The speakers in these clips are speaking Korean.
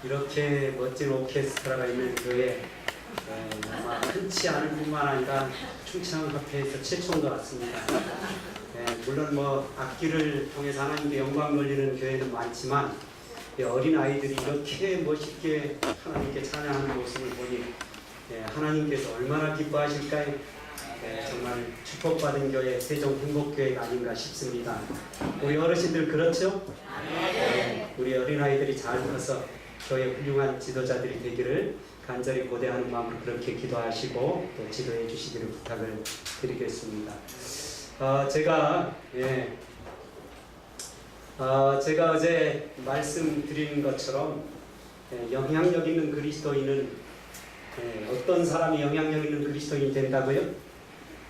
이렇게 멋진 오케스트라가 있는 교회 아마 흔치 않을 뿐만 아니라 충청합회에서 최초인 것 같습니다. 물론 뭐 악기를 통해서 하나님께 영광 돌리는 교회는 많지만 어린 아이들이 이렇게 멋있게 하나님께 찬양하는 모습을 보니 하나님께서 얼마나 기뻐하실까요? 정말 축복받은 교회 세종행복교회가 아닌가 싶습니다. 우리 어르신들 그렇죠? 우리 어린아이들이 잘 커서 교회 훌륭한 지도자들이 되기를 간절히 고대하는 마음으로 그렇게 기도하시고 또 지도해 주시기를 부탁을 드리겠습니다. 제가 어제 말씀드린 것처럼 영향력 있는 그리스도인은 어떤 사람이 영향력 있는 그리스도인이 된다고요?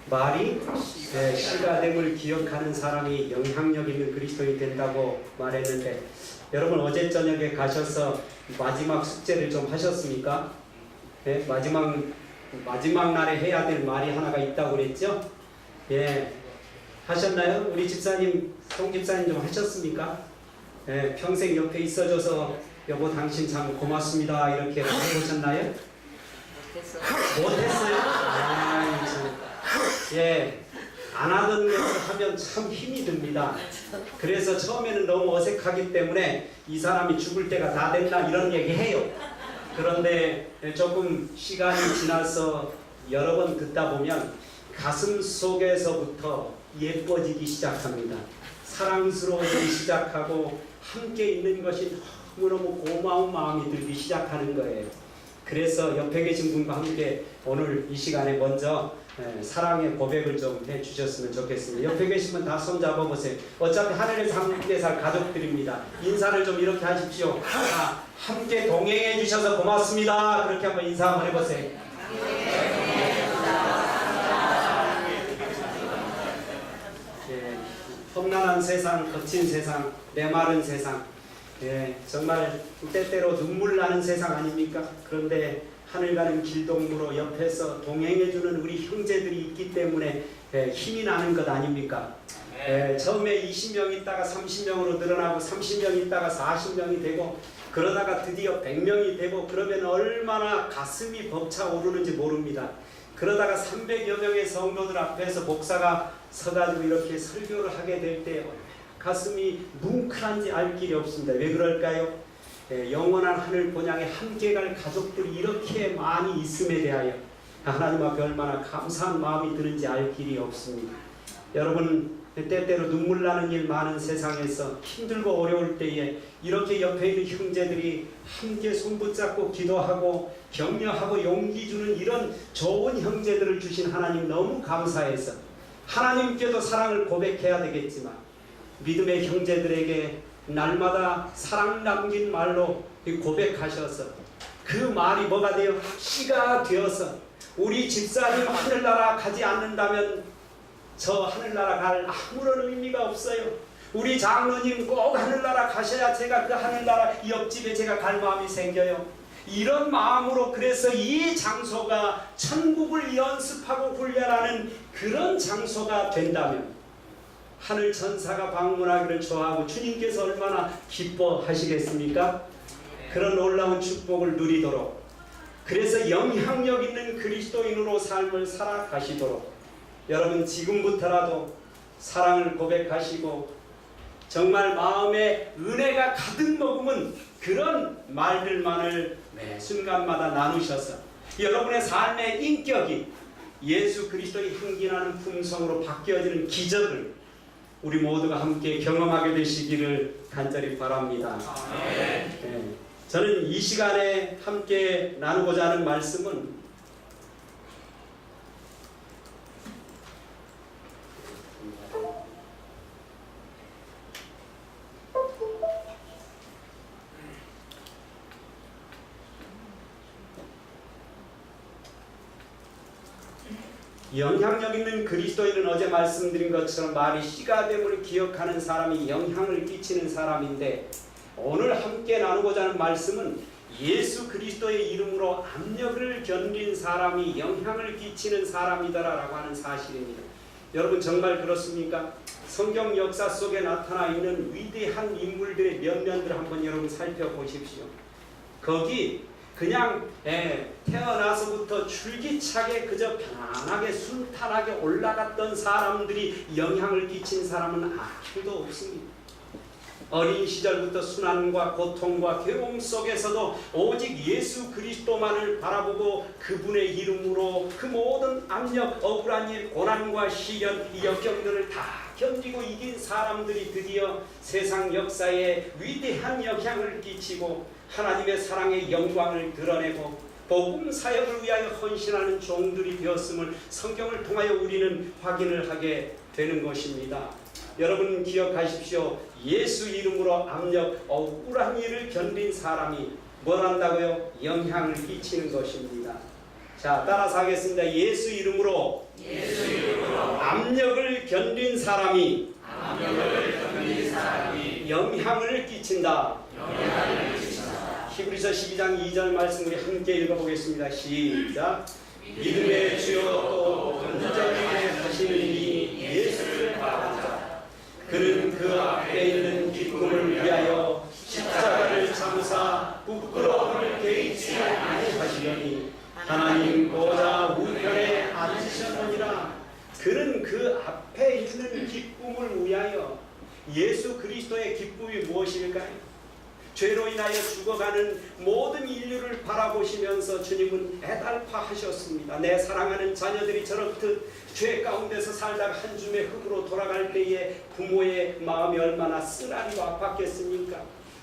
말이 시가됨을 기억하는 사람이 영향력 있는 그리스도인이 된다고 말했는데 여러분 어제 저녁에 가셔서 마지막 숙제를 좀 하셨습니까? 마지막 날에 해야 될 말이 하나가 있다고 그랬죠? 하셨나요? 우리 집사님, 송 집사님 좀 하셨습니까? 평생 옆에 있어줘서 여보 당신 참 고맙습니다 이렇게 해보셨나요? 못했어요? 안 하던 것을 하면 참 힘이 듭니다. 그래서 처음에는 너무 어색하기 때문에 이 사람이 죽을 때가 다 됐나 이런 얘기 해요. 그런데 조금 시간이 지나서 여러 번 듣다 보면 가슴 속에서부터 예뻐지기 시작합니다. 사랑스러워지기 시작하고 함께 있는 것이 너무너무 고마운 마음이 들기 시작하는 거예요. 그래서 옆에 계신 분과 함께 오늘 이 시간에 먼저 사랑의 고백을 좀 해주셨으면 좋겠습니다. 옆에 계신 분 다 손 잡아보세요. 어차피 하늘에서 함께 살 가족들입니다. 인사를 좀 이렇게 하십시오. 함께 동행해 주셔서 고맙습니다. 그렇게 한번 인사 한번 해보세요. 험난한 세상, 거친 세상, 메마른 세상, 정말 때때로 눈물 나는 세상 아닙니까? 그런데 하늘 가는 길동무로 옆에서 동행해주는 우리 형제들이 있기 때문에 힘이 나는 것 아닙니까? 처음에 20명 있다가 30명으로 늘어나고 30명 있다가 40명이 되고 그러다가 드디어 100명이 되고 그러면 얼마나 가슴이 벅차오르는지 모릅니다. 그러다가 300여 명의 성도들 앞에서 목사가 서가지고 이렇게 설교를 하게 될 때 가슴이 뭉클한지 알 길이 없습니다. 왜 그럴까요? 영원한 하늘 본향에 함께 갈 가족들이 이렇게 많이 있음에 대하여 하나님 앞에 얼마나 감사한 마음이 드는지 알 길이 없습니다. 여러분 때때로 눈물 나는 일 많은 세상에서 힘들고 어려울 때에 이렇게 옆에 있는 형제들이 함께 손붙잡고 기도하고 격려하고 용기 주는 이런 좋은 형제들을 주신 하나님 너무 감사해서 하나님께도 사랑을 고백해야 되겠지만 믿음의 형제들에게 날마다 사랑 남긴 말로 고백하셔서 그 말이 뭐가 되어 씨가 되어서 우리 집사님 하늘나라 가지 않는다면 저 하늘나라 갈 아무런 의미가 없어요. 우리 장로님 꼭 하늘나라 가셔야 제가 그 하늘나라 옆집에 제가 갈 마음이 생겨요. 이런 마음으로 그래서 이 장소가 천국을 연습하고 훈련하는 그런 장소가 된다면 하늘 천사가 방문하기를 좋아하고 주님께서 얼마나 기뻐하시겠습니까? 그런 놀라운 축복을 누리도록 그래서 영향력 있는 그리스도인으로 삶을 살아가시도록 여러분 지금부터라도 사랑을 고백하시고 정말 마음에 은혜가 가득 머금은 그런 말들만을 매 순간마다 나누셔서 여러분의 삶의 인격이 예수 그리스도의 향기나는 품성으로 바뀌어지는 기적을 우리 모두가 함께 경험하게 되시기를 간절히 바랍니다. 저는 이 시간에 함께 나누고자 하는 말씀은 영향력 있는 그리스도인은 어제 말씀드린 것처럼 말이 씨가됨을 기억하는 사람이 영향을 끼치는 사람인데 오늘 함께 나누고자 하는 말씀은 예수 그리스도의 이름으로 압력을 견딘 사람이 영향을 끼치는 사람이다라고 하는 사실입니다. 여러분 정말 그렇습니까? 성경 역사 속에 나타나 있는 위대한 인물들의 면면들을 한번 여러분 살펴보십시오. 거기 그냥 태어나서부터 줄기차게 그저 편안하게 순탄하게 올라갔던 사람들이 영향을 끼친 사람은 아무도 없습니다. 어린 시절부터 순환과 고통과 괴로움 속에서도 오직 예수 그리스도만을 바라보고 그분의 이름으로 그 모든 압력, 억울한 일, 고난과 시련, 이 역경들을 다 견디고 이긴 사람들이 드디어 세상 역사에 위대한 영향을 끼치고 하나님의 사랑의 영광을 드러내고 복음 사역을 위하여 헌신하는 종들이 되었음을 성경을 통하여 우리는 확인을 하게 되는 것입니다. 여러분 기억하십시오. 예수 이름으로 압력, 억울한 일을 견딘 사람이 뭘 한다고요? 영향을 끼치는 것입니다. 자, 따라서 하겠습니다. 예수 이름으로 압력을 견딘 사람이 영향을 끼친다. 히브리서 12장 2절 말씀 우리 함께 읽어보겠습니다. 시작. 믿음의 주요 또 건전하게 하시는 이 예수를 바라보자. 그는 그 앞에 있는 기쁨을 위하여 십자가를 참으사 부끄러움을 개의치 아니하시려니 하나님 보좌 우편에 앉으셨느니라. 그는 그 앞에 있는 기쁨을 위하여. 예수 그리스도의 기쁨이 무엇일까요? 죄로 인하여 죽어가는 모든 인류를 바라보시면서 주님은 애달파하셨습니다. 내 사랑하는 자녀들이 저렇듯 죄 가운데서 살다가 한 줌의 흙으로 돌아갈 때에 부모의 마음이 얼마나 쓰라리고 아팠겠습니까?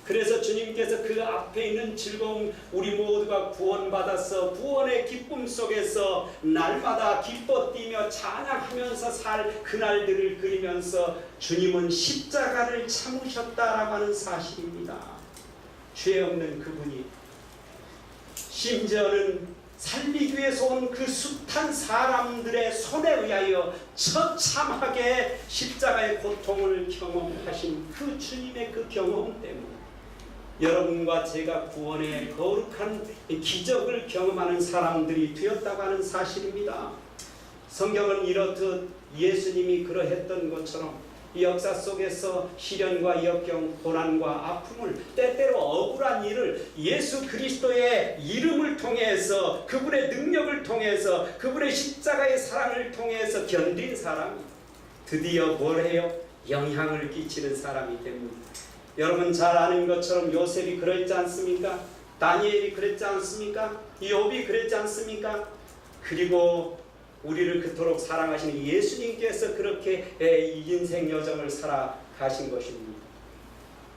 그래서 주님께서 그 앞에 있는 즐거움, 우리 모두가 구원받아서 구원의 기쁨 속에서 날마다 기뻐 뛰며 찬양하면서 살 그날들을 그리면서 주님은 십자가를 참으셨다라고 하는 사실입니다. 죄 없는 그분이 심지어는 살리기 위해서 온 그 숱한 사람들의 손에 의하여 처참하게 십자가의 고통을 경험하신 그 주님의 그 경험 때문에 여러분과 제가 구원의 거룩한 기적을 경험하는 사람들이 되었다고 하는 사실입니다. 성경은 이렇듯 예수님이 그러했던 것처럼 이 역사 속에서 시련과 역경, 고난과 아픔을, 때때로 억울한 일을 예수 그리스도의 이름을 통해서, 그분의 능력을 통해서, 그분의 십자가의 사랑을 통해서 견딘 사람이 드디어 뭘 해요? 영향을 끼치는 사람이 됩니다. 여러분 잘 아는 것처럼 요셉이 그랬지 않습니까? 다니엘이 그랬지 않습니까? 욥이 그랬지 않습니까? 그리고 우리를 그토록 사랑하시는 예수님께서 그렇게 인생 여정을 살아가신 것입니다.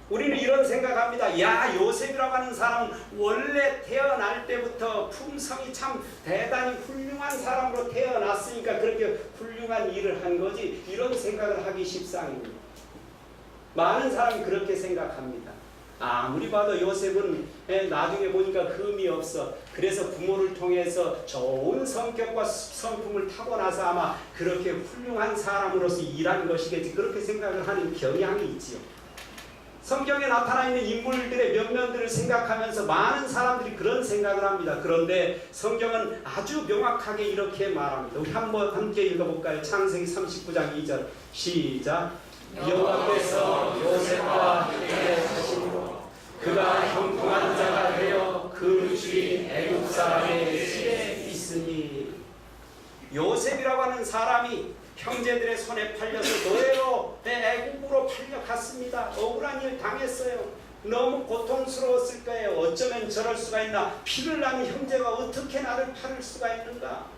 우리는 이런 생각합니다. 야, 요셉이라고 하는 사람은 원래 태어날 때부터 품성이 참 대단히 훌륭한 사람으로 태어났으니까 그렇게 훌륭한 일을 한 거지, 이런 생각을 하기 십상입니다. 많은 사람이 그렇게 생각합니다. 아무리 봐도 요셉은 나중에 보니까 흠이 없어. 그래서 부모를 통해서 좋은 성격과 성품을 타고나서 아마 그렇게 훌륭한 사람으로서 일한 것이겠지, 그렇게 생각을 하는 경향이 있지요. 성경에 나타나 있는 인물들의 면면들을 생각하면서 많은 사람들이 그런 생각을 합니다. 그런데 성경은 아주 명확하게 이렇게 말합니다. 우리 한번 함께 읽어볼까요? 창세기 39장 2절 시작. 여호와께서 요셉과 함께 하시므로 그가 형통한 자가 되어 그 주인 애굽 사람의 집에 있으니. 요셉이라고 하는 사람이 형제들의 손에 팔려서 노예로 애굽으로 팔려갔습니다. 억울한 일 당했어요. 너무 고통스러웠을 거예요. 어쩌면 저럴 수가 있나? 피를 나는 형제가 어떻게 나를 팔을 수가 있는가?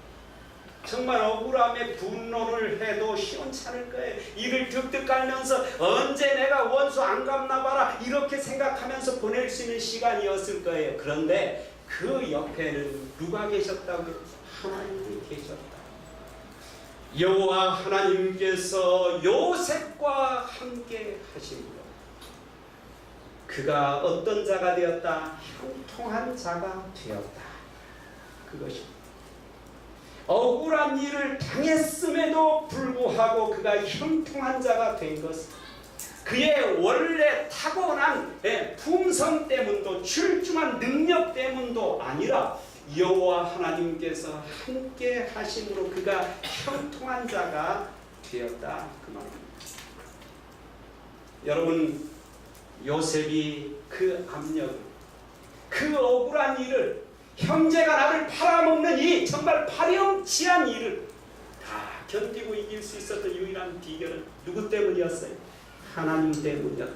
정말 억울함에 분노를 해도 시원찮을 거예요. 이를 득득 깔면서 언제 내가 원수 안 갚나 봐라, 이렇게 생각하면서 보낼 수 있는 시간이었을 거예요. 그런데 그 옆에는 누가 계셨다고요? 하나님이 계셨다. 여호와 하나님께서 요셉과 함께 하시므로 그가 어떤 자가 되었다? 형통한 자가 되었다. 그것입니다. 억울한 일을 당했음에도 불구하고 그가 형통한 자가 된 것은 그의 원래 타고난 품성 때문도 출중한 능력 때문도 아니라 여호와 하나님께서 함께 하심으로 그가 형통한 자가 되었다, 그 말입니다. 여러분, 요셉이 그 압력을, 그 억울한 일을, 형제가 나를 팔아먹는 이 정말 파렴치한 일을 다 견디고 이길 수 있었던 유일한 비결은 누구 때문이었어요? 하나님 때문이었다.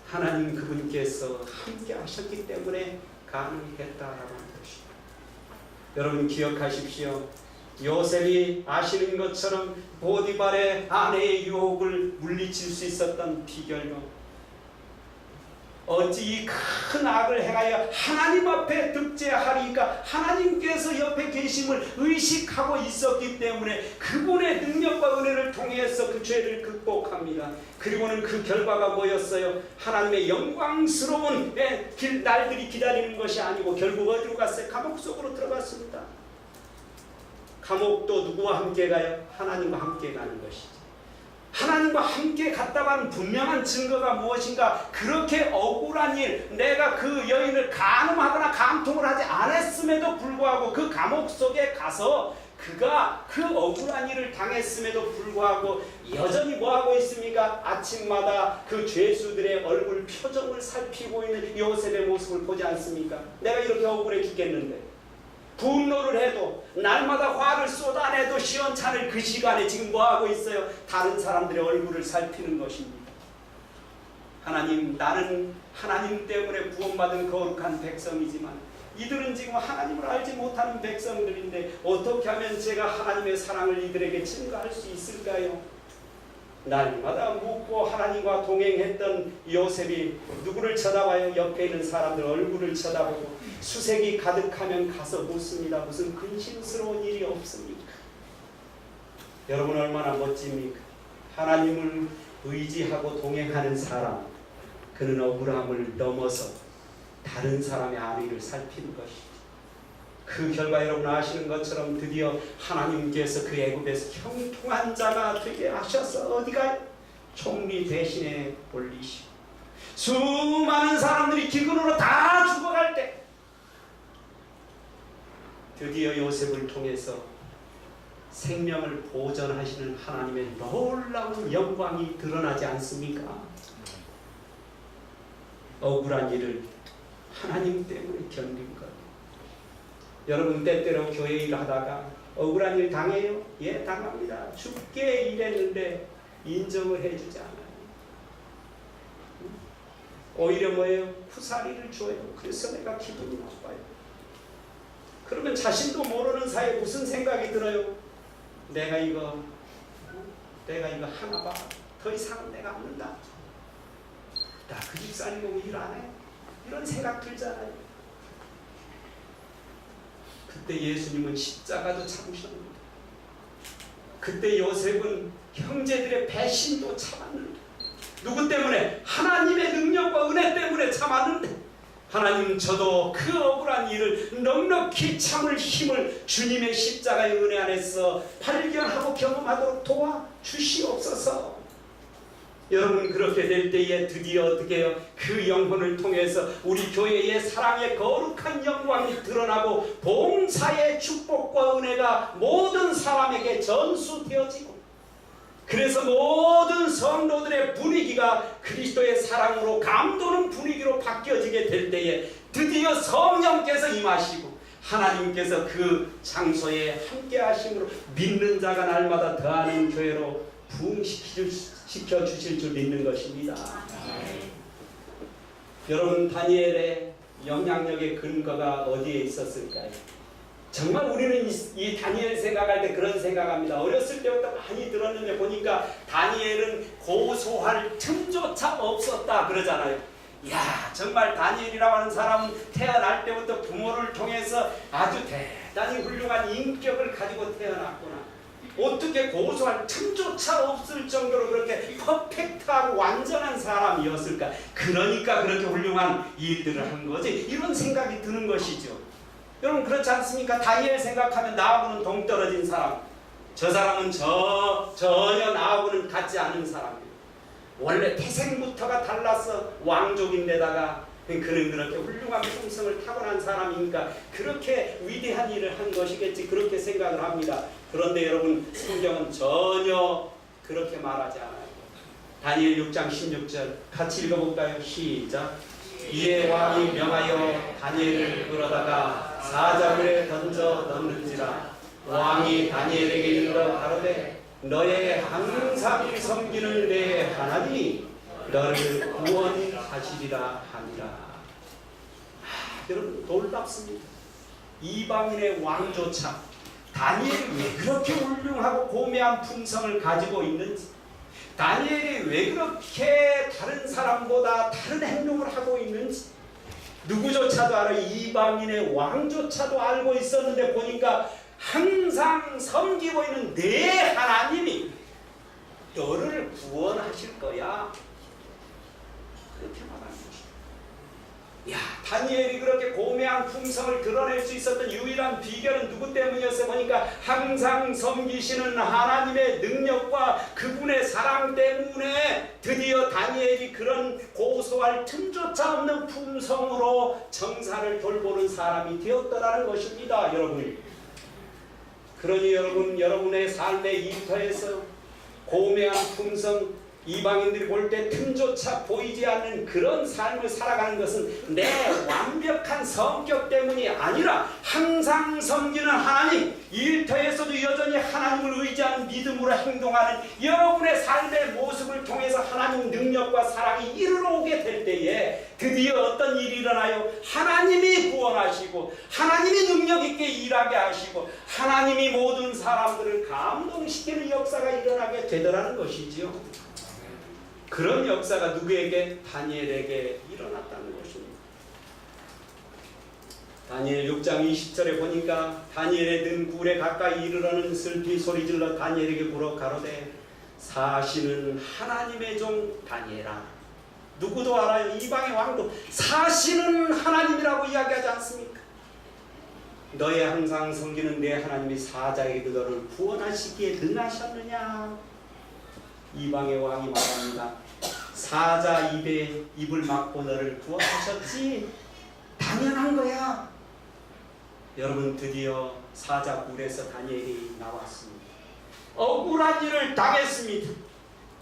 하나님 그분께서 함께 하셨기 때문에 가능했다라고 하는 것입니다. 여러분 기억하십시오. 요셉이 아시는 것처럼 보디발의 아내의 유혹을 물리칠 수 있었던 비결도 어찌 이 큰 악을 행하여 하나님 앞에 득죄하리까 하나님께서 옆에 계심을 의식하고 있었기 때문에 그분의 능력과 은혜를 통해서 그 죄를 극복합니다. 그리고는 그 결과가 뭐였어요? 하나님의 영광스러운 날들이 기다리는 것이 아니고 결국 어디로 갔어요? 감옥 속으로 들어갔습니다. 감옥도 누구와 함께 가요? 하나님과 함께 가는 것이죠. 하나님과 함께 갔다가는 분명한 증거가 무엇인가? 그렇게 억울한 일, 내가 그 여인을 간음하거나 간통을 하지 않았음에도 불구하고 그 감옥 속에 가서 그가 그 억울한 일을 당했음에도 불구하고 여전히 뭐하고 있습니까? 아침마다 그 죄수들의 얼굴 표정을 살피고 있는 요셉의 모습을 보지 않습니까? 내가 이렇게 억울해 죽겠는데, 분노를 해도 날마다 화를 쏟아내도 시원찮을 그 시간에 지금 뭐하고 있어요? 다른 사람들의 얼굴을 살피는 것입니다. 하나님, 나는 하나님 때문에 구원받은 거룩한 백성이지만 이들은 지금 하나님을 알지 못하는 백성들인데 어떻게 하면 제가 하나님의 사랑을 이들에게 증거할 수 있을까요? 날마다 묵고 하나님과 동행했던 요셉이 누구를 쳐다봐요? 옆에 있는 사람들 얼굴을 쳐다보고 수색이 가득하면 가서 묻습니다. 무슨 근심스러운 일이 없습니까? 여러분 얼마나 멋집니까? 하나님을 의지하고 동행하는 사람, 그는 억울함을 넘어서 다른 사람의 안위를 살피는 것입니다. 그 결과 여러분 아시는 것처럼 드디어 하나님께서 그 애굽에서 형통한 자가 되게 하셔서 어디가 총리 대신에 올리시고 수많은 사람들이 기근으로 다 죽어갈 때 드디어 요셉을 통해서 생명을 보존하시는 하나님의 놀라운 영광이 드러나지 않습니까? 억울한 일을 하나님 때문에 견딘 것. 여러분 때때로 교회 일을 하다가 억울한 일 당해요? 예, 당합니다. 죽게 일했는데 인정을 해주지 않아요. 오히려 뭐예요? 후사리를 줘요. 그래서 내가 기분이 나빠요. 그러면 자신도 모르는 사이에 무슨 생각이 들어요? 내가 이거 하나 봐. 더 이상은 내가 안 한다. 나 그 집사님 보고 일 안 해? 이런 생각 들잖아요. 그때 예수님은 십자가도 참으셨는데, 그때 요셉은 형제들의 배신도 참았는데, 누구 때문에? 하나님의 능력과 은혜 때문에 참았는데, 하나님 저도 그 억울한 일을 넉넉히 참을 힘을 주님의 십자가의 은혜 안에서 발견하고 경험하도록 도와주시옵소서. 여러분 그렇게 될 때에 드디어 어떻게 해요? 그 영혼을 통해서 우리 교회의 사랑의 거룩한 영광이 드러나고 봉사의 축복과 은혜가 모든 사람에게 전수되어지고, 그래서 모든 성도들의 분위기가 그리스도의 사랑으로 감도는 분위기로 바뀌어지게 될 때에 드디어 성령께서 임하시고 하나님께서 그 장소에 함께 하심으로 믿는 자가 날마다 더하는 교회로 부흥시켜 주실 줄 믿는 것입니다. 여러분 다니엘의 영향력의 근거가 어디에 있었을까요? 정말 우리는 이 다니엘 생각할 때 그런 생각합니다. 어렸을 때부터 많이 들었는데 보니까 다니엘은 고소할 틈조차 없었다 그러잖아요. 이야, 정말 다니엘이라고 하는 사람은 태어날 때부터 부모를 통해서 아주 대단히 훌륭한 인격을 가지고 태어났구나. 어떻게 고소할 틈조차 없을 정도로 그렇게 퍼펙트하고 완전한 사람이었을까? 그러니까 그렇게 훌륭한 일들을 한 거지. 이런 생각이 드는 것이죠. 여러분 그렇지 않습니까? 다니엘 생각하면 나하고는 동떨어진 사람, 저 사람은 전혀 나하고는 같지 않은 사람이에요. 원래 태생부터가 달라서 왕족인데다가 그는 그렇게 훌륭한 품성을 타고난 사람이니까 그렇게 위대한 일을 한 것이겠지, 그렇게 생각을 합니다. 그런데 여러분 성경은 전혀 그렇게 말하지 않아요. 다니엘 6장 16절 같이 읽어볼까요? 시작. 이에 왕이 명하여 다니엘을 끌어다가 사자굴에 던져 넣는지라. 왕이 다니엘에게 일러 가로되 너의 항상 섬기는 내 하나님이 너를 구원하시리라 하니라. 여러분 놀랍습니다. 이방인의 왕조차 다니엘이 왜 그렇게 훌륭하고 고매한 품성을 가지고 있는지, 다니엘이 왜 그렇게 다른 사람보다 다른 행동을 하고 있는지 누구조차도 알아. 이방인의 왕조차도 알고 있었는데 보니까 항상 섬기고 있는 내 하나님이 너를 구원하실 거야. 그렇게 말하는 것이다. 야, 다니엘이 그렇게 고매한 품성을 드러낼 수 있었던 유일한 비결은 누구 때문이었어? 보니까 항상 섬기시는 하나님의 능력과 그분의 사랑 때문에 드디어 다니엘이 그런 고소할 틈조차 없는 품성으로 정사를 돌보는 사람이 되었더라는 것입니다. 여러분, 그러니 여러분의 삶의 일터에서 고매한 품성, 이방인들이 볼 때 틈조차 보이지 않는 그런 삶을 살아가는 것은 내 완벽한 성격 때문이 아니라 항상 섬기는 하나님, 일터에서도 여전히 하나님을 의지하는 믿음으로 행동하는 여러분의 삶의 모습을 통해서 하나님 능력과 사랑이 이르러 오게 될 때에 드디어 어떤 일이 일어나요? 하나님이 구원하시고 하나님이 능력 있게 일하게 하시고 하나님이 모든 사람들을 감동시키는 역사가 일어나게 되더라는 것이지요. 그런 역사가 누구에게? 다니엘에게 일어났다는 것입니다. 다니엘 6장 20절에 보니까 다니엘의 든 굴에 가까이 이르러는 슬피 소리질러 다니엘에게 물어 가로되 사시는 하나님의 종 다니엘아. 누구도 알아요. 이방의 왕도 사시는 하나님이라고 이야기하지 않습니까? 너의 항상 섬기는 내 하나님이 사자에게 너를 구원하시기에 능하셨느냐? 이방의 왕이 말합니다. 사자 입에 입을 막고 너를 구원하셨지? 당연한 거야. 여러분, 드디어 사자 굴에서 다니엘이 나왔습니다. 억울한 일을 당했습니다.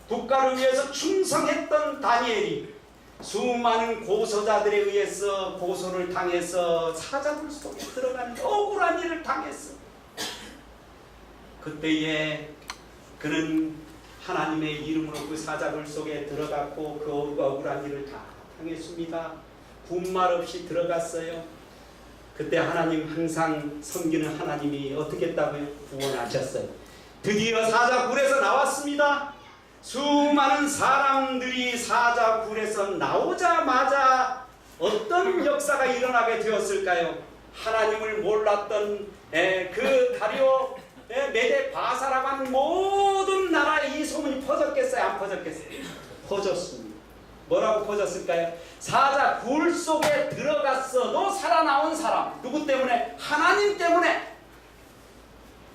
국가를 위해서 충성했던 다니엘이 수많은 고소자들에 의해서 고소를 당해서 사자굴 속에 들어가는 억울한 일을 당했어. 그때에 그는 하나님의 이름으로 그 사자굴 속에 들어갔고 그 억울한 일을 다 당했습니다. 군말 없이 들어갔어요. 그때 하나님, 항상 섬기는 하나님이 어떻게 했다고요? 구원하셨어요. 드디어 사자굴에서 나왔습니다. 수많은 사람들이 사자굴에서 나오자마자 어떤 역사가 일어나게 되었을까요? 하나님을 몰랐던 그 다리오 메데 바사라고 하는 모든 나라에 이 소문이 퍼졌겠어요? 안 퍼졌겠어요? 퍼졌습니다. 뭐라고 퍼졌을까요? 사자 굴 속에 들어갔어도 살아나온 사람, 누구 때문에? 하나님 때문에.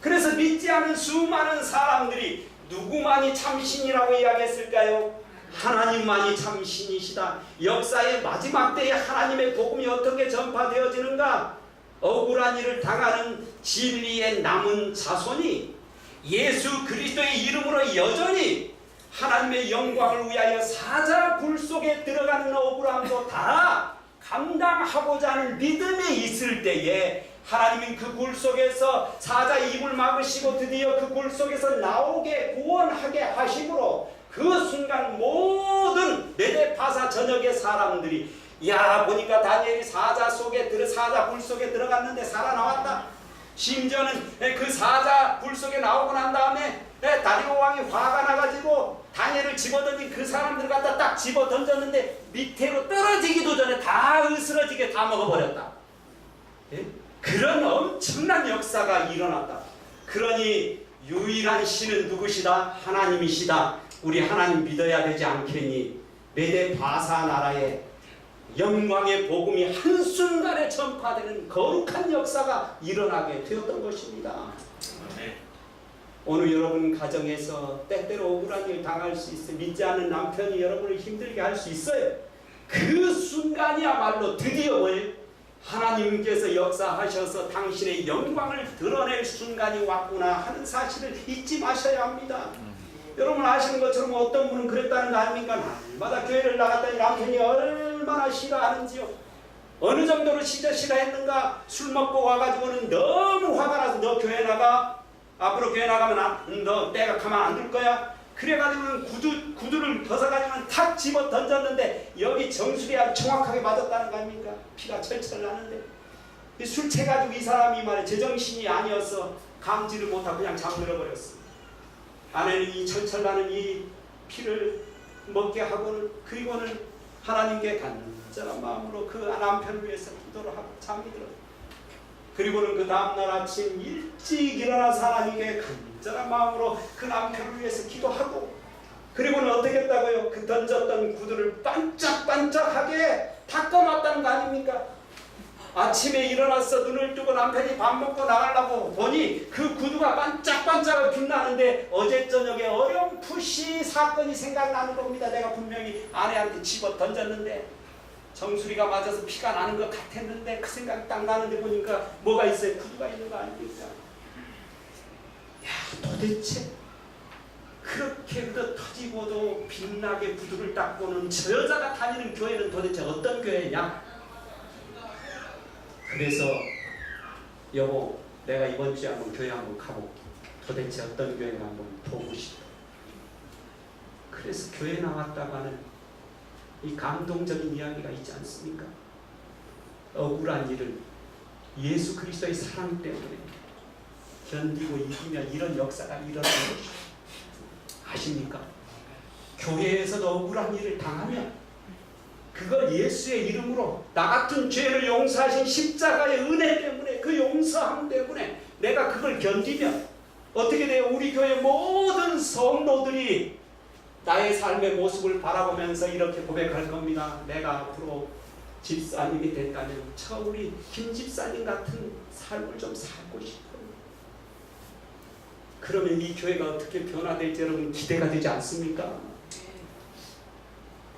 그래서 믿지 않은 수많은 사람들이 누구만이 참신이라고 이야기했을까요? 하나님만이 참신이시다. 역사의 마지막 때에 하나님의 복음이 어떻게 전파되어지는가? 억울한 일을 당하는 진리의 남은 자손이 예수 그리스도의 이름으로 여전히 하나님의 영광을 위하여 사자굴 속에 들어가는 억울함도 다 감당하고자 하는 믿음이 있을 때에 하나님은 그 굴 속에서 사자의 입을 막으시고 드디어 그 굴 속에서 나오게 구원하게 하심으로 그 순간 모든 메데파사 전역의 사람들이 야, 보니까 다니엘이 사자 굴 속에 들어갔는데 살아나왔다. 심지어는 그 사자 굴 속에 나오고 난 다음에 다리오 왕이 화가 나가지고 다니엘을 집어던진 그 사람들 갖다 딱 집어던졌는데 밑으로 떨어지기도 전에 다 으스러지게 다 먹어버렸다. 예? 그런 엄청난 역사가 일어났다. 그러니 유일한 신은 누구시다? 하나님이시다. 우리 하나님 믿어야 되지 않겠니? 메데 바사 나라에 영광의 복음이 한순간에 전파되는 거룩한 역사가 일어나게 되었던 것입니다. 오늘 여러분 가정에서 때때로 억울한 일 당할 수 있어요. 믿지 않는 남편이 여러분을 힘들게 할 수 있어요. 그 순간이야말로 드디어 뭐예요? 하나님께서 역사하셔서 당신의 영광을 드러낼 순간이 왔구나 하는 사실을 잊지 마셔야 합니다. 여러분 아시는 것처럼 어떤 분은 그랬다는 거 아닙니까? 날마다 교회를 나갔더니 남편이 얼마나 싫어하는지요. 어느 정도로 싫어했는가. 술 먹고 와가지고는 너무 화가 나서 너 교회 나가. 앞으로 교회 나가면 너 내가 가만 안 둘 거야. 그래가지고는 구두를 벗어가지고는 탁 집어 던졌는데 여기 정수리에 정확하게 맞았다는 거 아닙니까? 피가 철철 나는데 술 채가지고 이 사람이 말이야 제정신이 아니어서 감지를 못하고 그냥 잠들어 버렸어. 아내는 이 철철 나는 이 피를 먹게 하고는 그리고는 하나님께 간절한 마음으로 그 남편을 위해서 기도를 하고 잠이 들어. 그리고는 그 다음날 아침 일찍 일어나서 하나님께 간절한 마음으로 그 남편을 위해서 기도하고 그리고는 어떻게 했다고요? 그 던졌던 구두를 반짝반짝하게 닦아놨다는 거 아닙니까? 아침에 일어나서 눈을 뜨고 남편이 밥 먹고 나가려고 보니 그 구두가 반짝반짝 빛나는데 어제 저녁에 어렴풋이 사건이 생각나는 겁니다. 내가 분명히 아내한테 집어 던졌는데 정수리가 맞아서 피가 나는 것 같았는데 그 생각이 딱 나는데 보니까 뭐가 있어요? 구두가 있는 거 아닙니까? 야, 도대체 그렇게 터지고도 빛나게 구두를 닦고는 저 여자가 다니는 교회는 도대체 어떤 교회냐? 그래서 여보 내가 이번 주에 한번 교회 한번 가볼게. 도대체 어떤 교회가 한번 보고 싶어. 그래서 교회 나왔다가는 이 감동적인 이야기가 있지 않습니까? 억울한 일을 예수 그리스도의 사랑 때문에 견디고 이기면 이런 역사가 일어나는 것이죠. 아십니까? 교회에서도 억울한 일을 당하면 그걸 예수의 이름으로 나 같은 죄를 용서하신 십자가의 은혜 때문에 그 용서함 때문에 내가 그걸 견디면 어떻게 돼요? 우리 교회 모든 성도들이 나의 삶의 모습을 바라보면서 이렇게 고백할 겁니다. 내가 앞으로 집사님이 됐다면 저 우리 김 집사님 같은 삶을 좀 살고 싶어요. 그러면 이 교회가 어떻게 변화될지 여러분 기대가 되지 않습니까?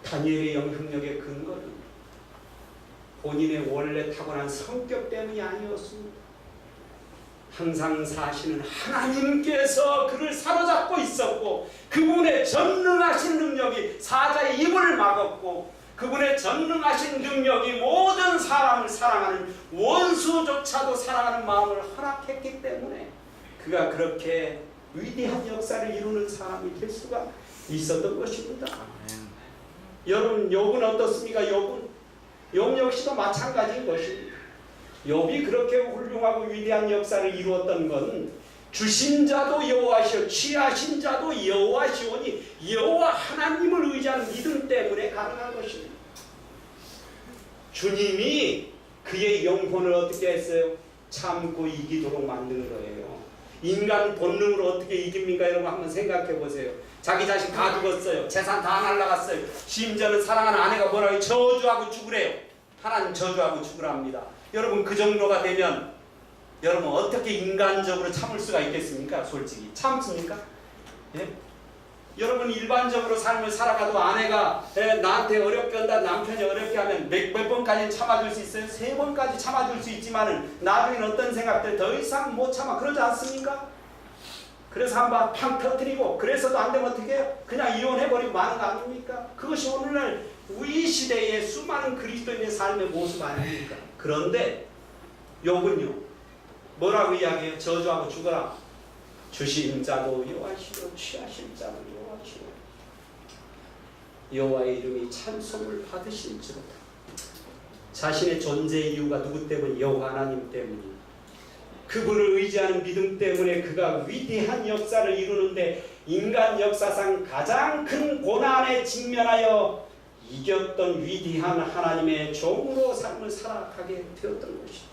다니엘의 영향력의 근거는 본인의 원래 타고난 성격 때문이 아니었습니다. 항상 사시는 하나님께서 그를 사로잡고 있었고 그분의 전능하신 능력이 사자의 입을 막았고 그분의 전능하신 능력이 모든 사람을 사랑하는 원수조차도 사랑하는 마음을 허락했기 때문에 그가 그렇게 위대한 역사를 이루는 사람이 될 수가 있었던 것입니다. 여러분 욥은 어떻습니까? 욥 역시도 마찬가지인 것입니다. 욥이 그렇게 훌륭하고 위대한 역사를 이루었던 건 주신 자도 여호와시오 취하신 자도 여호와시오니 여호와 하나님을 의지하는 믿음 때문에 가능한 것입니다. 주님이 그의 영혼을 어떻게 했어요? 참고 이기도록 만든 거예요. 인간 본능으로 어떻게 이깁니까? 여러분 한번 생각해 보세요. 자기 자식 다 죽었어요. 재산 다 날라갔어요. 심지어는 사랑하는 아내가 뭐라고 저주하고 죽으래요. 하나님 저주하고 죽으랍니다. 여러분 그 정도가 되면 여러분 어떻게 인간적으로 참을 수가 있겠습니까? 솔직히 참습니까? 예? 여러분 일반적으로 삶을 살아가도 아내가 나한테 어렵게 한다 남편이 어렵게 하면 몇 번까지는 참아줄 수 있어요? 3번까지 참아줄 수 있지만은 나중에는 어떤 생각들 더 이상 못 참아 그러지 않습니까? 그래서 한번 팡 터뜨리고 그래서도 안 되면 어떻게 해요? 그냥 이혼해버리고 마는 거 아닙니까? 그것이 오늘날 우리 시대의 수많은 그리스도인의 삶의 모습 아닙니까? 그런데 욥은요 뭐라고 이야기해요? 저주하고 죽어라. 주신 자도 여호와시오 취하신 자도 여호와시오 여호와의 이름이 찬송을 받으실지로다. 자신의 존재의 이유가 누구 때문에? 여호와 하나님 때문이에요. 그분을 의지하는 믿음 때문에 그가 위대한 역사를 이루는데 인간 역사상 가장 큰 고난에 직면하여 이겼던 위대한 하나님의 종으로 삶을 살아가게 되었던 것이죠.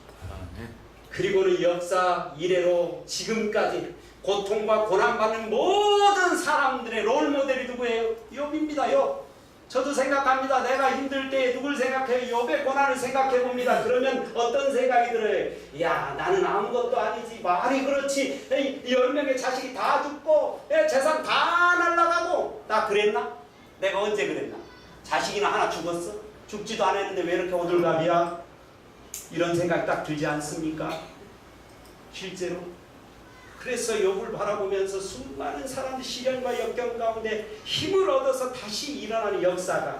그리고는 역사 이래로 지금까지 고통과 고난받는 모든 사람들의 롤모델이 누구예요? 욥입니다. 욥. 저도 생각합니다. 내가 힘들 때 누굴 생각해요? 욥의 고난을 생각해 봅니다. 그러면 어떤 생각이 들어요? 야 나는 아무것도 아니지. 말이 그렇지. 10명의 자식이 다 죽고 재산 다 날라가고 나 그랬나? 내가 언제 그랬나? 자식이나 하나 죽었어? 죽지도 않았는데 왜 이렇게 오들갑이야? 이런 생각이 딱 들지 않습니까? 실제로 그래서 욥을 바라보면서 수많은 사람들이 시련과 역경 가운데 힘을 얻어서 다시 일어나는 역사가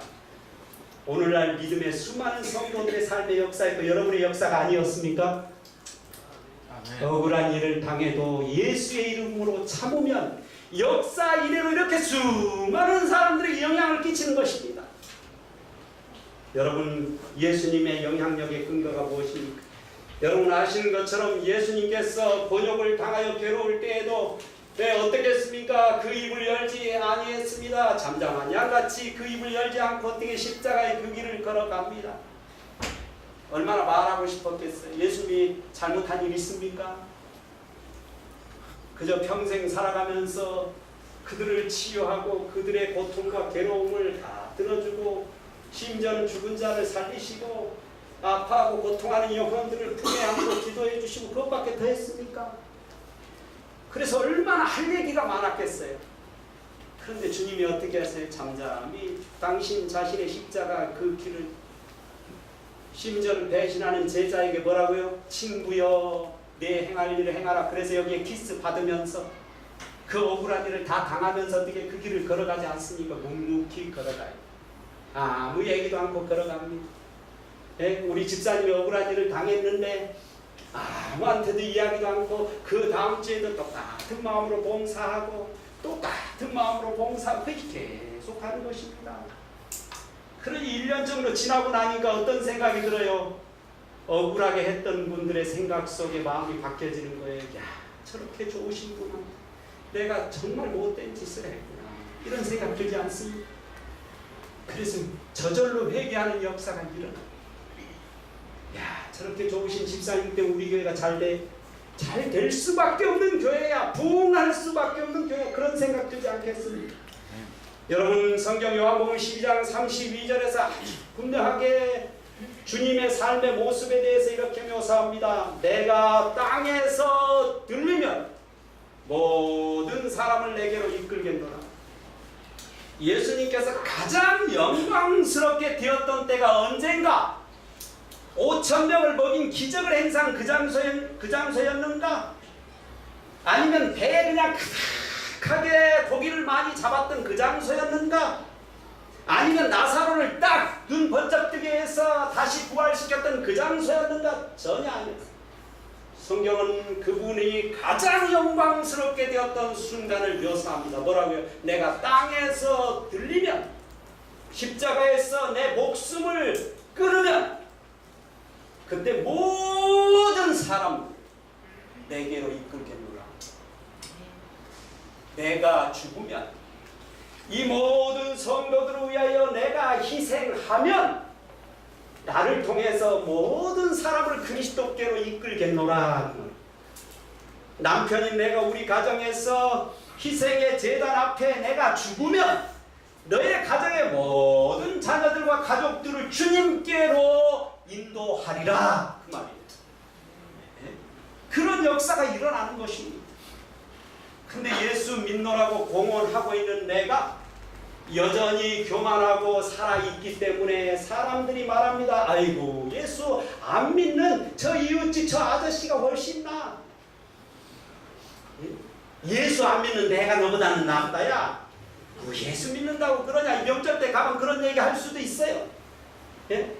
오늘날 믿음의 수많은 성도들의 삶의 역사였고 여러분의 역사가 아니었습니까? 억울한 일을 당해도 예수의 이름으로 참으면 역사 이래로 이렇게 수많은 사람들에게 영향을 끼치는 것입니다. 여러분, 예수님의 영향력의 근거가 무엇입니까? 여러분 아시는 것처럼 예수님께서 곤욕을 당하여 괴로울 때에도 어떻게 했습니까? 그 입을 열지 아니했습니다. 잠잠한 양같이 그 입을 열지 않고 어떻게 십자가의 그 길을 걸어갑니다. 얼마나 말하고 싶었겠어요. 예수님이 잘못한 일 있습니까? 그저 평생 살아가면서 그들을 치유하고 그들의 고통과 괴로움을 다 들어주고 심지어는 죽은 자를 살리시고 아파하고 고통하는 영혼들을 품에 안고 기도해 주시고 그것밖에 더 했습니까? 그래서 얼마나 할 얘기가 많았겠어요. 그런데 주님이 어떻게 하세요? 잠잠히 당신 자신의 십자가 그 길을 심지어는 배신하는 제자에게 뭐라고요? 친구여 내 행할 일을 행하라. 그래서 여기에 키스 받으면서 그 억울한 일을 다 당하면서 어떻게 그 길을 걸어가지 않습니까? 묵묵히 걸어가요. 아무 얘기도 않고 걸어갑니다. 우리 집사님이 억울한 일을 당했는데 아무한테도 이야기도 않고 그 다음 주에도 똑같은 마음으로 봉사하고 똑같은 마음으로 봉사하고 계속 하는 것입니다. 그러니 1년 정도 지나고 나니까 어떤 생각이 들어요? 억울하게 했던 분들의 생각 속에 마음이 바뀌어지는 거예요. 야, 저렇게 좋으신 분은 내가 정말 못된 짓을 했구나. 이런 생각 들지 않습니까? 그래서 저절로 회개하는 역사가 일어나요. 야, 저렇게 좋으신 집사님 때문에 우리 교회가 잘 될 수밖에 없는 교회야. 부흥할 수밖에 없는 교회. 그런 생각 들지 않겠습니까? 여러분 성경 요한복음 12장 32절에서 아주 분명하게 주님의 삶의 모습에 대해서 이렇게 묘사합니다. 내가 땅에서 들리면 모든 사람을 내게로 이끌겠노라. 예수님께서 가장 영광스럽게 되었던 때가 언젠가? 5,000명을 먹인 기적을 행사한 그 장소였는가? 아니면 배에 그냥 가득하게 고기를 많이 잡았던 그 장소였는가? 아니면 나사로를 딱 눈 번쩍 뜨게 해서 다시 부활시켰던 그 장소였는가? 전혀 아니었어요. 성경은 그분이 가장 영광스럽게 되었던 순간을 묘사합니다. 뭐라고요? 내가 땅에서 들리면, 십자가에서 내 목숨을 끊으면 그때 모든 사람 내게로 이끌겠노라. 내가 죽으면 이 모든 성도들을 위하여 내가 희생하면 나를 통해서 모든 사람을 그리스도께로 이끌겠노라. 남편인 내가 우리 가정에서 희생의 제단 앞에 내가 죽으면 너의 가정의 모든 자녀들과 가족들을 주님께로 인도하리라. 그 말이에요. 그런 역사가 일어나는 것입니다. 근데 예수 믿노라고 공언하고 있는 내가 여전히 교만하고 살아있기 때문에 사람들이 말합니다. 아이고, 예수 안 믿는 저 이웃집 저 아저씨가 훨씬 나아. 예수 안 믿는 내가 너보다는 낫다야. 뭐 예수 믿는다고 그러냐? 명절 때 가면 그런 얘기 할 수도 있어요. 예?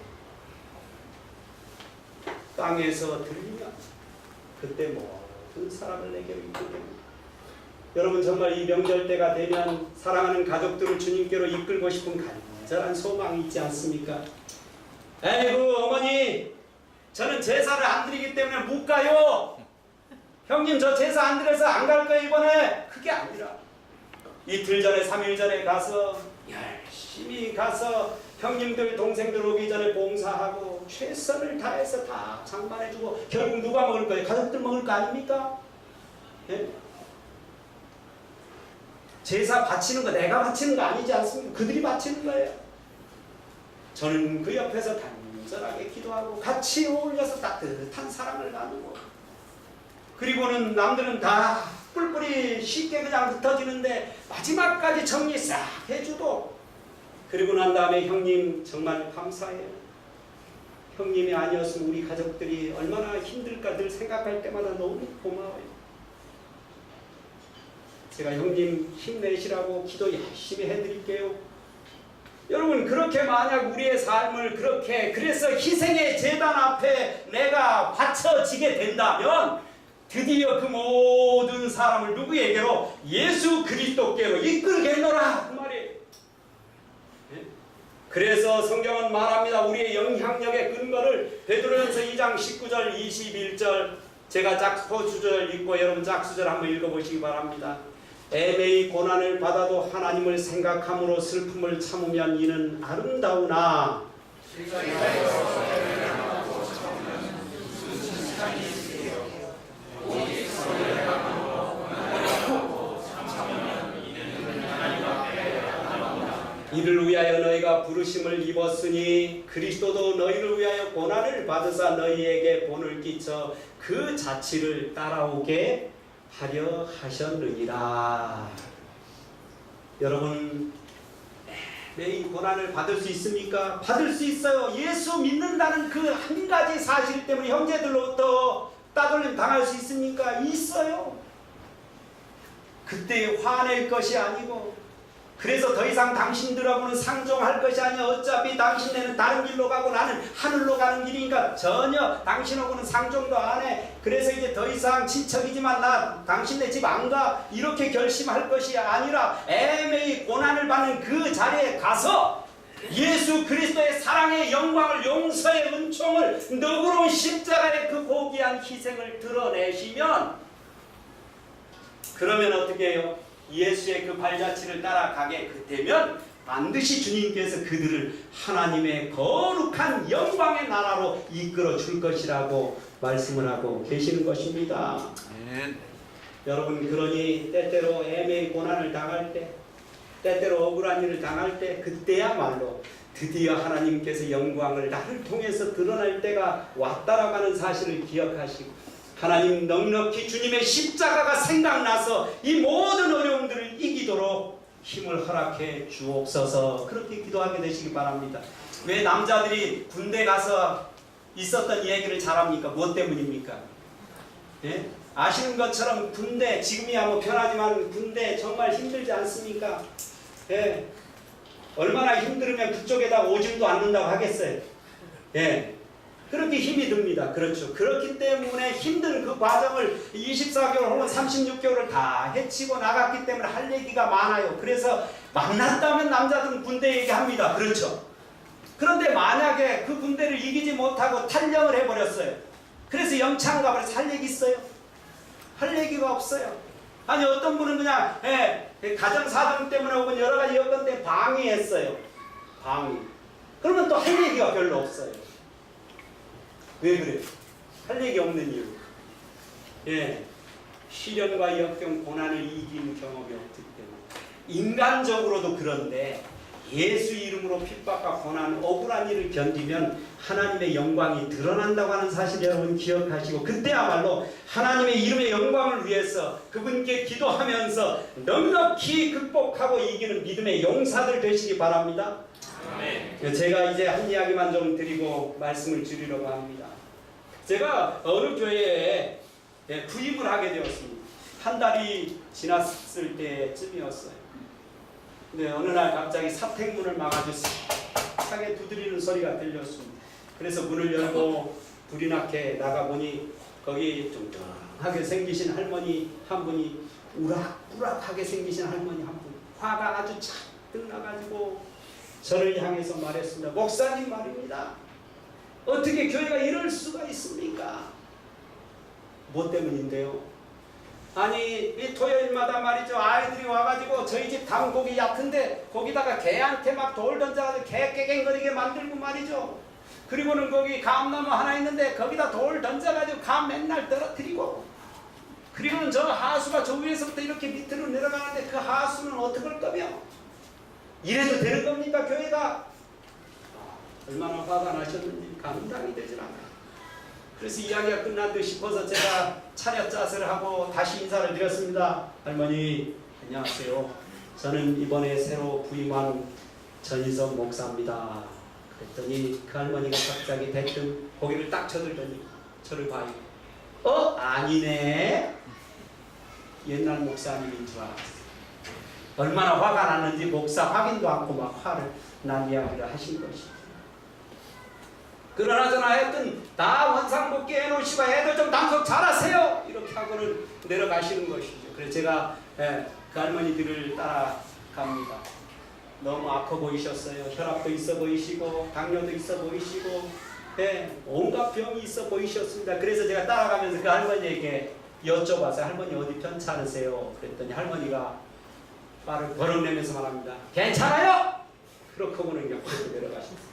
땅에서 들리면 그때 모든 사람을 내게로 이끌게 됩니다. 여러분 정말 이 명절 때가 되면 사랑하는 가족들을 주님께로 이끌고 싶은 간절한 소망이 있지 않습니까? 아이고 어머니, 저는 제사를 안 드리기 때문에 못 가요. 형님 저 제사 안 드려서 안 갈 거예요 이번에. 그게 아니라 이틀 전에 3일 전에 가서 열심히 가서 형님들 동생들 오기 전에 봉사하고 최선을 다해서 다 장만해주고 결국 누가 먹을 거예요? 가족들 먹을 거 아닙니까? 예? 제사 바치는 거 내가 바치는 거 아니지 않습니까? 그들이 바치는 거예요. 저는 그 옆에서 간절하게 기도하고 같이 어울려서 따뜻한 사랑을 나누고, 그리고는 남들은 다 뿔뿔이 쉽게 그냥 흩어지는데 마지막까지 정리 싹 해주고, 그리고 난 다음에 형님 정말 감사해요. 형님이 아니었으면 우리 가족들이 얼마나 힘들까 늘 생각할 때마다 너무 고마워요. 제가 형님 힘내시라고 기도 열심히 해드릴게요. 여러분 그렇게 만약 우리의 삶을 그렇게 그래서 희생의 제단 앞에 내가 바쳐지게 된다면 드디어 그 모든 사람을 누구에게로? 예수 그리스도께로 이끌겠노라 그 말이에요. 그래서 성경은 말합니다. 우리의 영향력의 근거를 베드로전서 2장 19절 21절 제가 짝수절 읽고 여러분 짝수절 한번 읽어보시기 바랍니다. 애매히 고난을 받아도 하나님을 생각함으로 슬픔을 참으면 이는 아름다우나 이를 위하여 너희가 부르심을 입었으니 그리스도도 너희를 위하여 고난을 받으사 너희에게 본을 끼쳐 그 자취를 따라오게 하려 하셨느니라. 여러분 매일 고난을 받을 수 있습니까? 받을 수 있어요. 예수 믿는다는 그 한 가지 사실 때문에 형제들로부터 따돌림 당할 수 있습니까? 있어요. 그때 화낼 것이 아니고 그래서 더 이상 당신들하고는 상종할 것이 아니야. 어차피 당신네는 다른 길로 가고 나는 하늘로 가는 길이니까 전혀 당신하고는 상종도 안 해. 그래서 이제 더 이상 친척이지만 나 당신네 집 안 가. 이렇게 결심할 것이 아니라 애매히 고난을 받는 그 자리에 가서 예수 그리스도의 사랑의 영광을 용서의 은총을 너그러운 십자가의 그 고귀한 희생을 드러내시면 그러면 어떻게 해요? 예수의 그 발자취를 따라가게 되면 반드시 주님께서 그들을 하나님의 거룩한 영광의 나라로 이끌어 줄 것이라고 말씀을 하고 계시는 것입니다. 여러분 그러니 때때로 애매히 고난을 당할 때 때때로 억울한 일을 당할 때 그때야말로 드디어 하나님께서 영광을 나를 통해서 드러날 때가 왔다라고 하는 사실을 기억하시고 하나님 넉넉히 주님의 십자가가 생각나서 이 모든 어려움들을 이기도록 힘을 허락해 주옵소서. 그렇게 기도하게 되시기 바랍니다. 왜 남자들이 군대 가서 있었던 얘기를 잘합니까? 무엇 때문입니까? 예? 아시는 것처럼 군대 지금이야 뭐 편하지만 군대 정말 힘들지 않습니까? 예. 얼마나 힘들으면 그쪽에다 오줌도 않는다고 하겠어요. 예. 그렇게 힘이 듭니다. 그렇죠. 그렇기 때문에 힘든 그 과정을 24개월 혹은 36개월을 다 헤치고 나갔기 때문에 할 얘기가 많아요. 그래서 만났다면 남자들은 군대 얘기합니다. 그렇죠. 그런데 만약에 그 군대를 이기지 못하고 탈영을 해버렸어요. 그래서 영창 가버려서 할 얘기 있어요? 할 얘기가 없어요. 아니 어떤 분은 그냥 가정사정 때문에 혹은 여러가지 여건 때문에 방위했어요. 방위. 그러면 또 할 얘기가 별로 없어요. 왜 그래요? 할 얘기 없는 이유. 예, 시련과 역경, 고난을 이긴 경험이 없기 때문에. 인간적으로도 그런데 예수 이름으로 핍박과 고난, 억울한 일을 견디면 하나님의 영광이 드러난다고 하는 사실 여러분 기억하시고 그때야말로 하나님의 이름의 영광을 위해서 그분께 기도하면서 넉넉히 극복하고 이기는 믿음의 용사들 되시기 바랍니다. 제가 이제 한 이야기만 좀 드리고 말씀을 드리려고 합니다. 제가 어느 교회에 부임을 하게 되었습니다. 한 달이 지났을 때쯤이었어요. 근데 어느 날 갑자기 사택문을 막아주세요. 차게 두드리는 소리가 들렸습니다. 그래서 문을 열고 불이 나게 나가보니 거기 뚱뚱하게 생기신 할머니 한 분이 우락부락하게 생기신 할머니 한 분, 화가 아주 잔뜩 나가지고 저를 향해서 말했습니다. 목사님 말입니다. 어떻게 교회가 이럴 수가 있습니까? 뭐 때문인데요? 아니 이 토요일마다 말이죠. 아이들이 와가지고 저희 집 담고기 얕은데 거기다가 개한테 막 돌 던져가지고 개 깨갱거리게 만들고 말이죠. 그리고는 거기 감나무 하나 있는데 거기다 돌 던져가지고 감 맨날 떨어뜨리고 그리고는 저 하수가 저 위에서부터 이렇게 밑으로 내려가는데 그 하수는 어떻게 할 거며? 이래도 되는 겁니까 교회가? 얼마나 화가 나셨는지 감당이 되질 않아요. 그래서 이야기가 끝난 듯 싶어서 제가 차렷 자세를 하고 다시 인사를 드렸습니다. 할머니 안녕하세요. 저는 이번에 새로 부임한 전희석 목사입니다. 그랬더니 그 할머니가 갑자기 대뜸 고개를 딱 쳐들더니 저를 봐요. 아니네. 옛날 목사님인 줄 알았어요. 얼마나 화가 났는지 목사 확인도 않고 막 화를 난 이야기를 하신 것이죠. 그러나 저나 하여튼 다 원상복귀 해놓으시고 애들 좀 단속 잘하세요 이렇게 하고는 내려가시는 것이죠. 그래서 제가 그 할머니들을 따라갑니다. 너무 아파 보이셨어요. 혈압도 있어 보이시고 당뇨도 있어 보이시고 온갖 병이 있어 보이셨습니다. 그래서 제가 따라가면서 그 할머니에게 여쭤봤어요. 할머니 어디 편찮으세요? 그랬더니 할머니가 말을 버럭내면서 말합니다. 괜찮아요! 그렇게 하고는 그냥 확 내려가셨어요.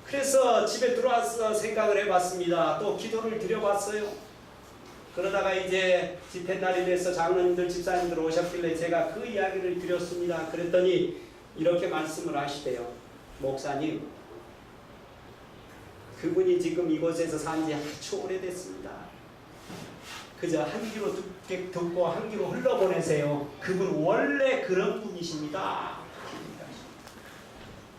그래서 집에 들어와서 생각을 해봤습니다. 또 기도를 드려봤어요. 그러다가 이제 집회날이 돼서 장로님들 집사님들 오셨길래 제가 그 이야기를 드렸습니다. 그랬더니 이렇게 말씀을 하시대요. 목사님, 그분이 지금 이곳에서 산지 아주 오래됐습니다. 그저 한 귀로 듣고 한 귀로 흘러보내세요. 그분 원래 그런 분이십니다.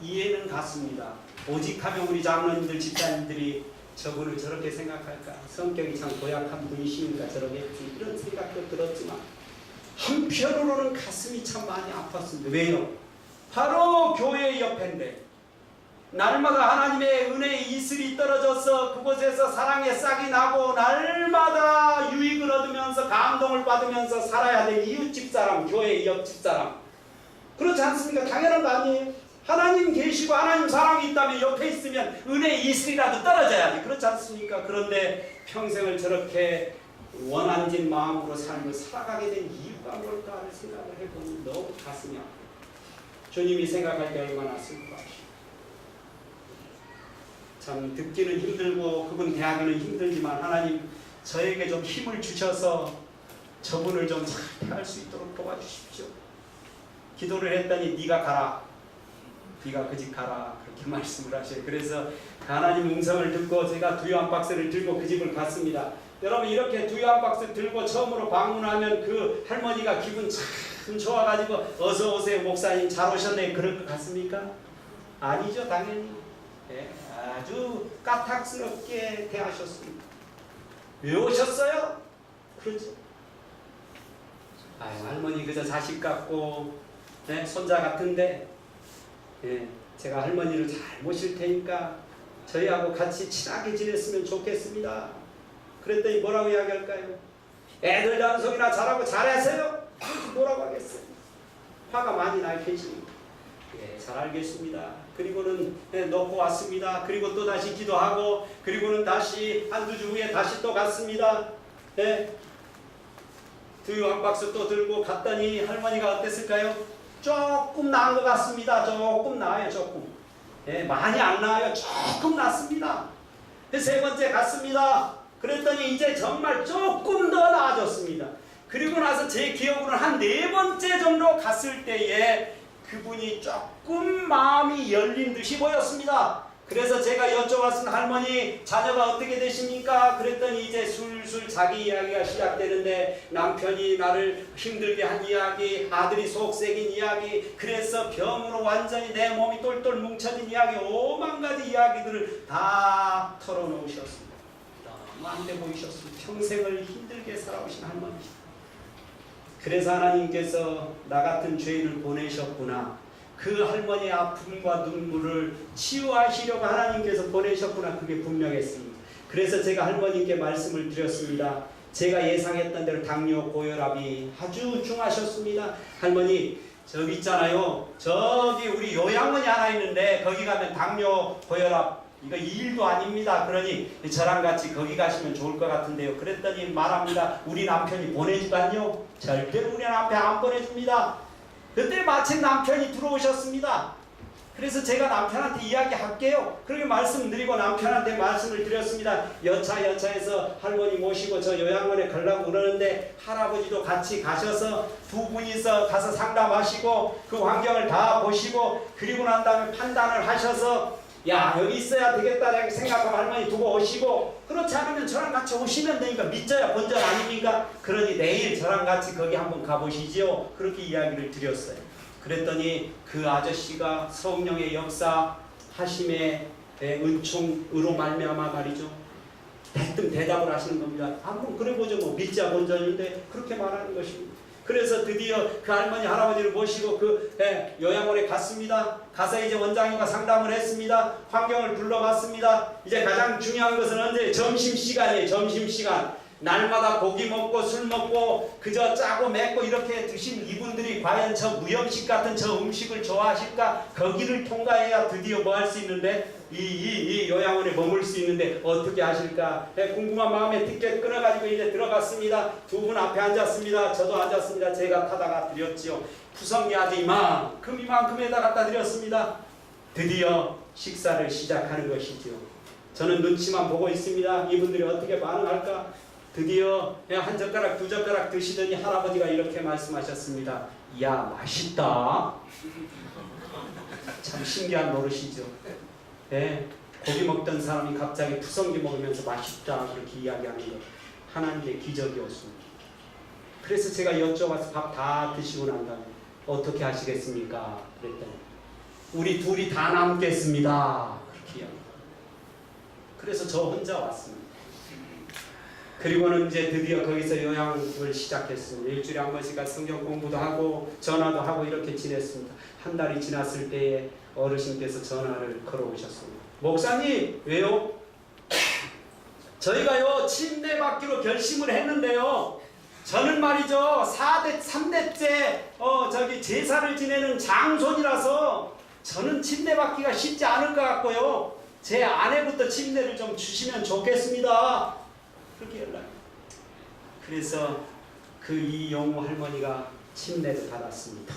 이해는 갔습니다. 오직 하면 우리 장로님들 집사님들이 저분을 저렇게 생각할까? 성격이 참 고약한 분이시니까 저러겠지. 이런 생각도 들었지만 한편으로는 가슴이 참 많이 아팠습니다. 왜요? 바로 교회 옆인데 날마다 하나님의 은혜의 이슬이 떨어져서 그곳에서 사랑의 싹이 나고 날마다 유익을 얻으면서 감동을 받으면서 살아야 될 이웃 집사람, 교회 옆 집사람. 그렇지 않습니까? 당연한 거 아니에요? 하나님 계시고 하나님 사랑이 있다면 옆에 있으면 은혜의 이슬이라도 떨어져야지. 그렇지 않습니까? 그런데 평생을 저렇게 원한진 마음으로 삶을 살아가게 된 이유가 뭘까를 생각을 해보니 너무 가슴이 아파요. 주님이 생각할 때 얼마나 슬퍼하시오. 참 듣기는 힘들고 그분 대하기는 힘들지만 하나님 저에게 좀 힘을 주셔서 저분을 좀 잘 대할 수 있도록 도와주십시오. 기도를 했더니 네가 가라. 네가 그 집 가라. 그렇게 말씀을 하셔요. 그래서 하나님 음성을 듣고 제가 두유 한 박스를 들고 그 집을 갔습니다. 여러분 이렇게 두유 한 박스 들고 처음으로 방문하면 그 할머니가 기분 참 좋아가지고 어서 오세요 목사님 잘 오셨네 그럴 것 같습니까? 아니죠. 당연히 아주 까딱스럽게 대하셨습니다. 왜 오셨어요? 그렇죠. 아유, 할머니 그저 자식 같고 손자 같은데 제가 할머니를 잘 모실 테니까 저희하고 같이 친하게 지냈으면 좋겠습니다. 그랬더니 뭐라고 이야기할까요? 애들 단속이나 잘하고 잘하세요? 뭐라고 하겠어요? 화가 많이 날 테지. 잘 알겠습니다. 그리고는 놓고 왔습니다. 그리고 또 다시 기도하고 그리고는 다시 한두 주 후에 다시 또 갔습니다. 두유 한 박스 또 들고 갔더니 할머니가 어땠을까요? 조금 나은 것 같습니다. 조금 나아요. 조금. 많이 안 나아요. 조금 낫습니다. 세 번째 갔습니다. 그랬더니 이제 정말 조금 더 나아졌습니다. 그리고 나서 제 기억으로는 한 4번째 정도 갔을 때에 그분이 조금 마음이 열린 듯이 보였습니다. 그래서 제가 여쭤봤습니다. 할머니 자녀가 어떻게 되십니까? 그랬더니 이제 술술 자기 이야기가 시작되는데 남편이 나를 힘들게 한 이야기, 아들이 속색인 이야기, 그래서 병으로 완전히 내 몸이 똘똘 뭉쳐진 이야기, 5만 가지 이야기들을 다 털어놓으셨습니다. 너무 안 돼 보이셨습니다. 평생을 힘들게 살아오신 할머니십니다. 그래서 하나님께서 나 같은 죄인을 보내셨구나. 그 할머니의 아픔과 눈물을 치유하시려고 하나님께서 보내셨구나. 그게 분명했습니다. 그래서 제가 할머니께 말씀을 드렸습니다. 제가 예상했던 대로 당뇨, 고혈압이 아주 중하셨습니다. 할머니 저기 있잖아요. 저기 우리 요양원이 하나 있는데 거기 가면 당뇨, 고혈압 이거 2일도 아닙니다. 그러니 저랑 같이 거기 가시면 좋을 것 같은데요. 그랬더니 말합니다. 우리 남편이 보내주다니요. 절대로 우리 남편 안 보내줍니다. 그때 마침 남편이 들어오셨습니다. 그래서 제가 남편한테 이야기할게요. 그렇게 말씀드리고 남편한테 말씀을 드렸습니다. 여차여차해서 할머니 모시고 저 요양원에 가려고 그러는데 할아버지도 같이 가셔서 두 분이서 가서 상담하시고 그 환경을 다 보시고 그리고 난 다음에 판단을 하셔서 야 여기 있어야 되겠다 생각하면 할머니 두고 오시고 그렇지 않으면 저랑 같이 오시면 되니까 믿져야 본전 아닙니까? 그러니 내일 저랑 같이 거기 한번 가보시지요. 그렇게 이야기를 드렸어요. 그랬더니 그 아저씨가 성령의 역사 하심의 은총으로 말미암아 말이죠. 대뜸 대답을 하시는 겁니다. 한번 그래보죠. 뭐 믿자 본전인데 그렇게 말하는 것입니다. 그래서 드디어 그 할머니 할아버지를 모시고 그 요양원에 갔습니다. 가서 이제 원장님과 상담을 했습니다. 환경을 둘러봤습니다. 이제 가장 중요한 것은 언제? 점심시간이에요. 점심시간. 날마다 고기 먹고 술 먹고 그저 짜고 맵고 이렇게 드신 이분들이 과연 저 무염식 같은 저 음식을 좋아하실까? 거기를 통과해야 드디어 뭐 할 수 있는데 이 요양원에 머물 수 있는데 어떻게 하실까? 궁금한 마음에 티켓 끊어가지고 이제 들어갔습니다. 두 분 앞에 앉았습니다. 저도 앉았습니다. 제가 타다가 드렸지요. 푸성기 아주 이만큼에다 갖다 드렸습니다. 드디어 식사를 시작하는 것이죠. 저는 눈치만 보고 있습니다. 이분들이 어떻게 반응할까? 드디어 한 젓가락 두 젓가락 드시더니 할아버지가 이렇게 말씀하셨습니다. 야, 맛있다. 참 신기한 노릇이죠. 고기 먹던 사람이 갑자기 푸성기 먹으면서 맛있다 그렇게 이야기하는 것, 하나님의 기적이었습니다. 그래서 제가 여쭤봐서 밥 다 드시고 난 다음에 어떻게 하시겠습니까? 그랬더니 우리 둘이 다 남겠습니다 그렇게 이야기합니다. 그래서 저 혼자 왔습니다. 그리고는 이제 드디어 거기서 요양을 시작했습니다. 일주일에 한 번씩 성경 공부도 하고 전화도 하고 이렇게 지냈습니다. 한 달이 지났을 때에 어르신께서 전화를 걸어오셨습니다. 목사님, 왜요? 저희가요 침대 받기로 결심을 했는데요, 저는 말이죠 3대째 제사를 지내는 장손이라서 저는 침대 받기가 쉽지 않을 것 같고요, 제 아내부터 침대를 좀 주시면 좋겠습니다. 그렇게 연락이. 그래서 그 이영우 할머니가 침례를 받았습니다.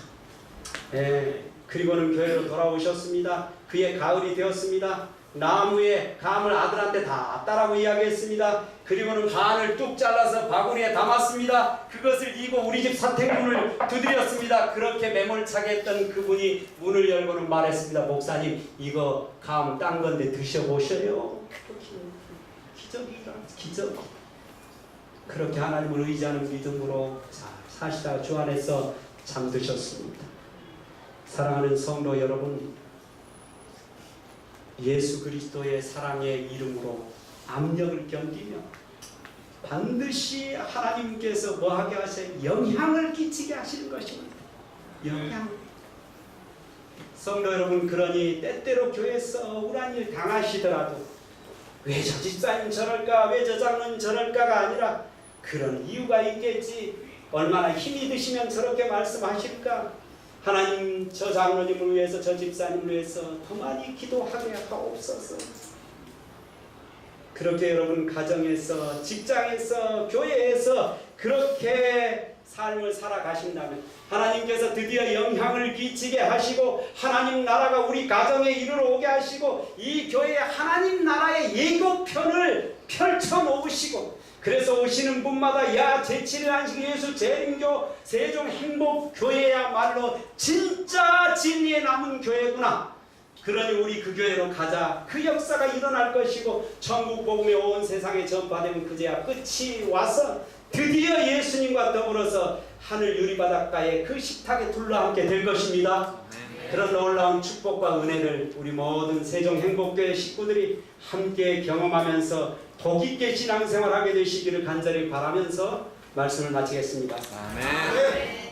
그리고는 교회로 돌아오셨습니다. 그의 가을이 되었습니다. 나무에 감을 아들한테 다 따라고 이야기했습니다. 그리고는 반을 뚝 잘라서 바구니에 담았습니다. 그것을 이고 우리 집 사택문을 두드렸습니다. 그렇게 매몰차게 했던 그분이 문을 열고는 말했습니다. 목사님, 이거 감 딴 건데 드셔보셔요. 기적. 그렇게 하나님을 의지하는 믿음으로 사시다가 주 안에서 잠드셨습니다. 사랑하는 성도 여러분, 예수 그리스도의 사랑의 이름으로 압력을 견디며 반드시 하나님께서 뭐하게 하셔요? 영향을 끼치게 하시는 것입니다. 영향. 성도 여러분, 그러니 때때로 교회에서 억울한 일 당하시더라도 왜 저 집사님 저럴까, 왜 저 장로님 저럴까가 아니라 그런 이유가 있겠지. 얼마나 힘이 드시면 저렇게 말씀하실까. 하나님, 저 장로님을 위해서, 저 집사님을 위해서 더 많이 기도하게 하옵소서. 그렇게 여러분 가정에서, 직장에서, 교회에서 그렇게 삶을 살아가신다면 하나님께서 드디어 영향을 끼치게 하시고 하나님 나라가 우리 가정에 이르러 오게 하시고 이 교회에 하나님 나라의 예고편을 펼쳐놓으시고, 그래서 오시는 분마다 야, 제7일 안식 예수 재림교 세종 행복교회야말로 진짜 진리에 남은 교회구나. 그러니 우리 그 교회로 가자. 그 역사가 일어날 것이고 천국 복음이 온 세상에 전파되면 그제야 끝이 와서 드디어 예수님과 더불어서 하늘 유리바닷가에 그 식탁에 둘러앉게 될 것입니다. 그런 놀라운 축복과 은혜를 우리 모든 세종 행복교회 식구들이 함께 경험하면서 복있게 신앙생활하게 되시기를 간절히 바라면서 말씀을 마치겠습니다. 아멘.